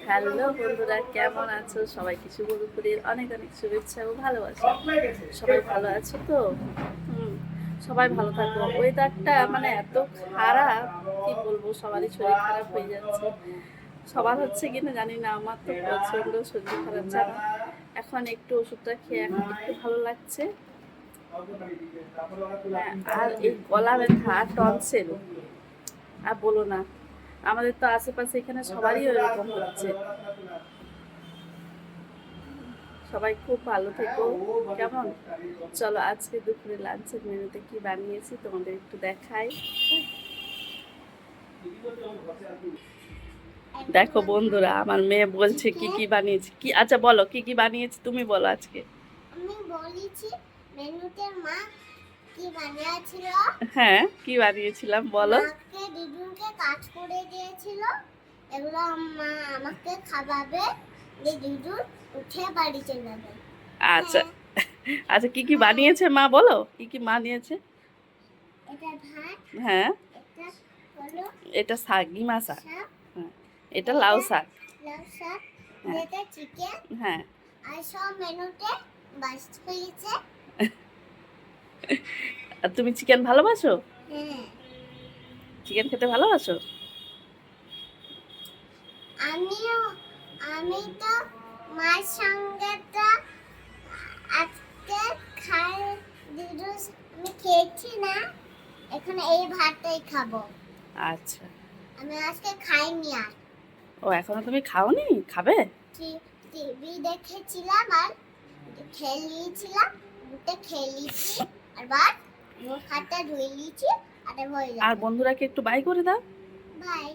Hello বন্ধুরা, কেমন আছো? সবাইকে শুভ দুপুরের অনেক অনেক শুভেচ্ছা ও ভালোবাসা। সবাই ভালো আছো তো? হুম, সবাই ভালো থাকো। ওয়েদারটা মানে এত খারাপ, কি বলবো, সবারই শরীর খারাপ হয়ে যাচ্ছে। সবার হচ্ছে কিনা জানি না, আমার তো প্রচন্ড শরীর খারাপ জানো। এখন একটু ওষুধটা খেয়ে এখন একটু ভালো লাগছে। হ্যাঁ, আর এই গলা ব্যথা, টনসিল, আর বলো না। আমাদের তো আশেপাশে এখানে সবারই এরকম হচ্ছে। সবাই খুব ভালো থেকো। কেমন? চলো আজকে দুপুরে লাঞ্চের মেনুতে কি বানিয়েছি তোমাদের একটু দেখাই। দেখো বন্ধুরা, আমার মেয়ে বলছে কি কি বানিয়েছি। কি, আচ্ছা বলো কি কি বানিয়েছি, তুমি বলো আজকে। আমি বলেছি মেনুতে মা কি বানিয়েছিল। হ্যাঁ, কি বানিয়েছিলাম বলো। মাকে দিদুনকে কাজ করে দিয়েছিল, এগুলো মা আমাকে খাওয়াবে, যে দিদুন উঠে বাড়ি চলে যাবে। আচ্ছা, হ্যাঁ, আচ্ছা কি কি হ্যাঁ, বানিয়েছে মা বলো, কি কি বানিয়েছে। এটা ভাত, হ্যাঁ, এটা হলো এটা শাক, গিমা শাক। শাক, হ্যাঁ, এটা লাউ এটা শাক। লাউ শাক, হ্যাঁ, এটা চিকেন। হ্যাঁ। আর সব মেনুতে বাস হয়েছে। আর তুমি চিকেন ভালোবাসো? হ্যাঁ, চিকেন খেতে ভালোবাসো? আমিও, আমি তো মার সঙ্গে তো আজকে খাই, দিদু আমি খেয়েছি না, এখন এই ভাতটাই খাবো। আচ্ছা। আমি আজকে খাইনি আর। ও, এখনো তুমি খাওনি, খাবে? টিভি দেখেছিলাম আর খেয়ে নিয়েছিলাম, দুটো খেয়ে নিয়েছি, আর মুখ হাতটা ধুয়ে নিয়েছি, আর হয়ে আর যাবে। বন্ধুরাকে একটু বাই করে দাও। বাই।